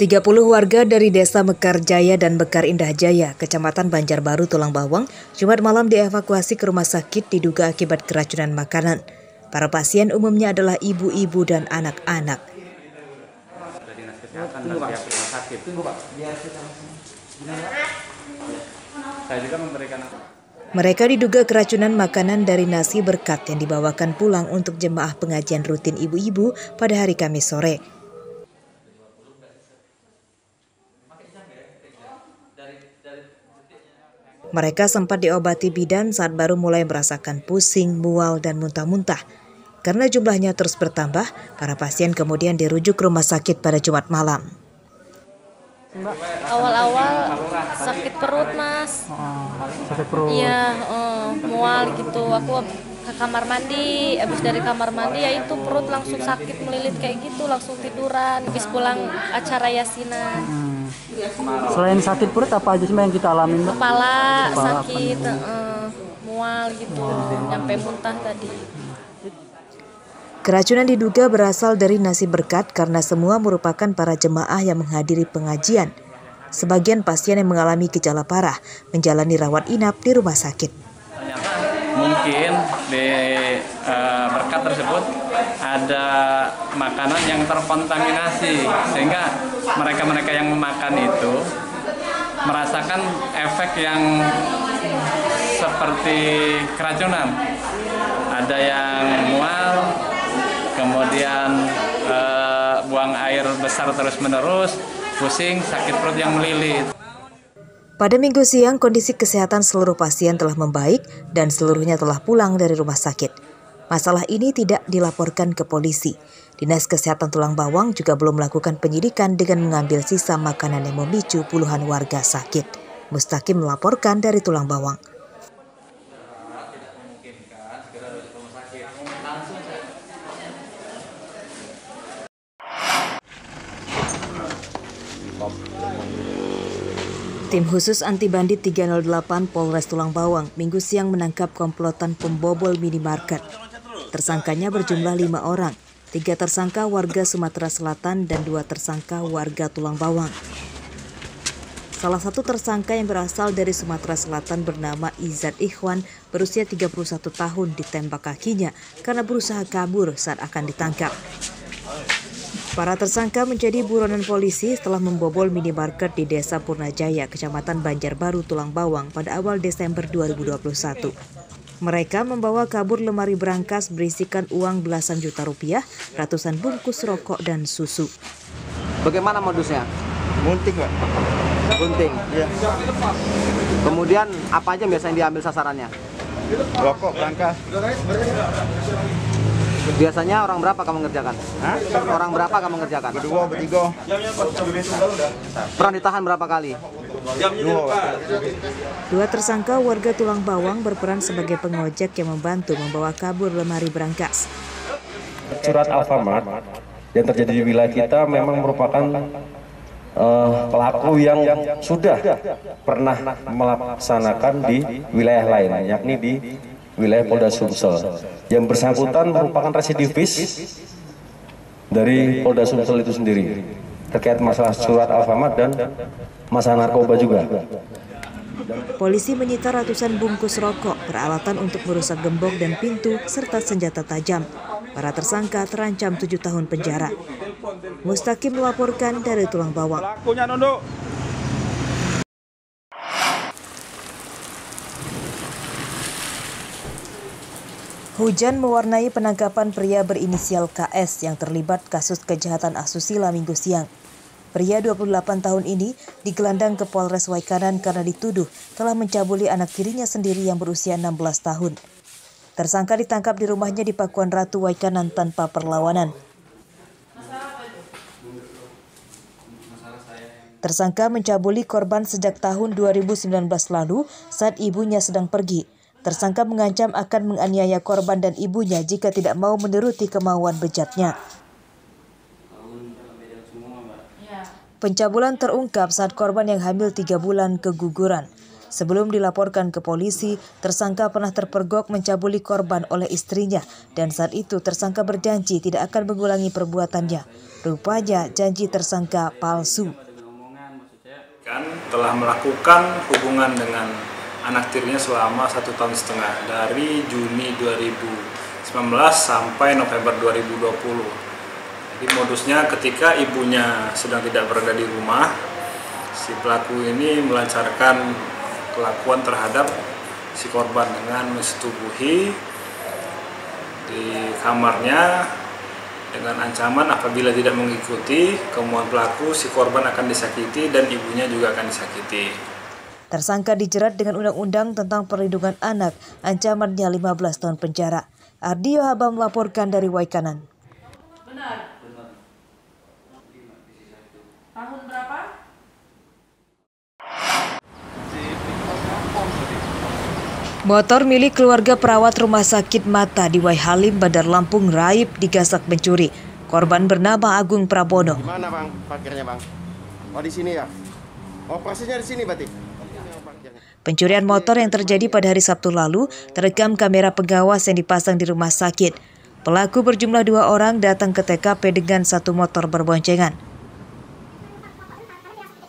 30 warga dari Desa Mekar Jaya dan Mekar Indah Jaya, Kecamatan Banjarbaru, Tulang Bawang, Jumat malam dievakuasi ke rumah sakit diduga akibat keracunan makanan. Para pasien umumnya adalah ibu-ibu dan anak-anak. Mereka diduga keracunan makanan dari nasi berkat yang dibawakan pulang untuk jemaah pengajian rutin ibu-ibu pada hari Kamis sore. Mereka sempat diobati bidan saat baru mulai merasakan pusing, mual, dan muntah-muntah. Karena jumlahnya terus bertambah, para pasien kemudian dirujuk ke rumah sakit pada Jumat malam. Awal-awal sakit perut, Mas. Sakit perut? Iya, mual gitu. Aku ke kamar mandi, habis dari kamar mandi ya itu perut langsung sakit melilit kayak gitu, langsung tiduran. Habis pulang acara yasinan. Selain sakit perut apa aja sih yang kita alamin, Mbak? Kepala sakit, mual gitu, nyampe muntah tadi. Keracunan diduga berasal dari nasi berkat karena semua merupakan para jemaah yang menghadiri pengajian. Sebagian pasien yang mengalami gejala parah menjalani rawat inap di rumah sakit. Mungkin di berkat tersebut ada makanan yang terkontaminasi sehingga mereka yang memakan itu merasakan efek yang seperti keracunan. Ada yang mual, kemudian buang air besar terus-menerus, pusing, sakit perut yang melilit. Pada Minggu siang, kondisi kesehatan seluruh pasien telah membaik dan seluruhnya telah pulang dari rumah sakit. Masalah ini tidak dilaporkan ke polisi. Dinas Kesehatan Tulang Bawang juga belum melakukan penyidikan dengan mengambil sisa makanan yang memicu puluhan warga sakit. Mustaqim melaporkan dari Tulang Bawang. Tim khusus anti bandit 308 Polres Tulang Bawang Minggu siang menangkap komplotan pembobol minimarket. Tersangkanya berjumlah 5 orang, 3 tersangka warga Sumatera Selatan dan 2 tersangka warga Tulang Bawang. Salah satu tersangka yang berasal dari Sumatera Selatan bernama Izat Ikhwan berusia 31 tahun ditembak kakinya karena berusaha kabur saat akan ditangkap. Para tersangka menjadi buronan polisi setelah membobol minimarket di Desa Purnajaya, Kecamatan Banjarbaru, Tulang Bawang pada awal Desember 2021. Mereka membawa kabur lemari berangkas berisikan uang belasan juta rupiah, ratusan bungkus rokok dan susu. Bagaimana modusnya? Gunting, Pak. Gunting? Iya. Kemudian apa aja biasanya diambil sasarannya? Rokok, berangkas. Biasanya orang berapa kamu ngerjakan? Hah? Orang berapa kamu ngerjakan? Berdua, bertiga. Pernah ditahan berapa kali? 2. 2 tersangka warga Tulang Bawang berperan sebagai pengojek yang membantu membawa kabur lemari berangkas. Surat Alfamart yang terjadi di wilayah kita memang merupakan pelaku yang sudah pernah melaksanakan di wilayah lain, yakni di wilayah Polda Sumsel. Yang bersangkutan merupakan residivis dari Polda Sumsel itu sendiri terkait masalah surat Alfamart dan masalah narkoba juga. Polisi menyita ratusan bungkus rokok, peralatan untuk merusak gembok dan pintu, serta senjata tajam. Para tersangka terancam 7 tahun penjara. Mustaqim melaporkan dari Tulang Bawang. Hujan mewarnai penangkapan pria berinisial KS yang terlibat kasus kejahatan asusila Minggu siang. Pria 28 tahun ini digelandang ke Polres Waikanan karena dituduh telah mencabuli anak tirinya sendiri yang berusia 16 tahun. Tersangka ditangkap di rumahnya di Pakuan Ratu, Waikanan tanpa perlawanan. Tersangka mencabuli korban sejak tahun 2019 lalu saat ibunya sedang pergi. Tersangka mengancam akan menganiaya korban dan ibunya jika tidak mau menuruti kemauan bejatnya. Pencabulan terungkap saat korban yang hamil 3 bulan keguguran. Sebelum dilaporkan ke polisi, tersangka pernah terpergok mencabuli korban oleh istrinya dan saat itu tersangka berjanji tidak akan mengulangi perbuatannya. Rupanya janji tersangka palsu. Telah melakukan hubungan dengan anak tirinya selama 1,5 tahun dari Juni 2019 sampai November 2020. Jadi modusnya ketika ibunya sedang tidak berada di rumah, si pelaku ini melancarkan kelakuan terhadap si korban dengan mensetubuhi di kamarnya dengan ancaman apabila tidak mengikuti kemauan pelaku, si korban akan disakiti dan ibunya juga akan disakiti. Tersangka dijerat dengan Undang-Undang tentang Perlindungan Anak, ancamannya 15 tahun penjara. Ardi Yohaba melaporkan dari Waikanan. Benar. Tahun berapa? Motor milik keluarga perawat Rumah Sakit Mata di Waihalim, Bandar Lampung, raib digasak pencuri. Korban bernama Agung Prabono. Di mana bang parkirnya bang? Oh di sini ya? Oh prosesnya di sini berarti? Pencurian motor yang terjadi pada hari Sabtu lalu terekam kamera pengawas yang dipasang di rumah sakit. Pelaku berjumlah 2 orang datang ke TKP dengan 1 motor berboncengan.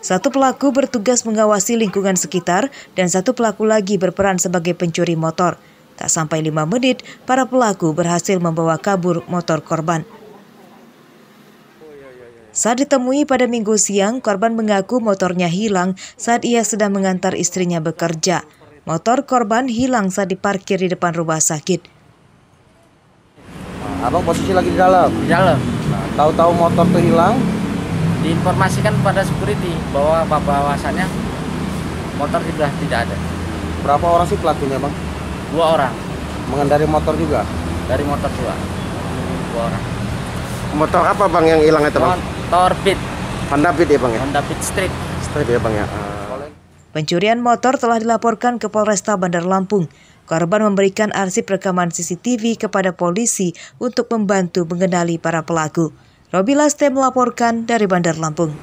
Satu pelaku bertugas mengawasi lingkungan sekitar dan 1 pelaku lagi berperan sebagai pencuri motor. Tak sampai 5 menit, para pelaku berhasil membawa kabur motor korban. Saat ditemui pada Minggu siang, korban mengaku motornya hilang saat ia sedang mengantar istrinya bekerja. Motor korban hilang saat diparkir di depan rumah sakit. Abang posisi lagi di dalam? Di dalam. Nah, tahu-tahu motor tuh hilang? Diinformasikan pada security bahwa bahwasannya motor sudah tidak ada. Berapa orang sih pelakunya bang? 2 orang. Mengendari motor juga? Dari motor 2 orang. Motor apa bang yang hilang itu bang? Motor Beat. Honda Beat ya bang ya? Honda Beat Street. Street ya bang ya? Pencurian motor telah dilaporkan ke Polresta Bandar Lampung. Korban memberikan arsip rekaman CCTV kepada polisi untuk membantu mengenali para pelaku. Robi Laste melaporkan dari Bandar Lampung.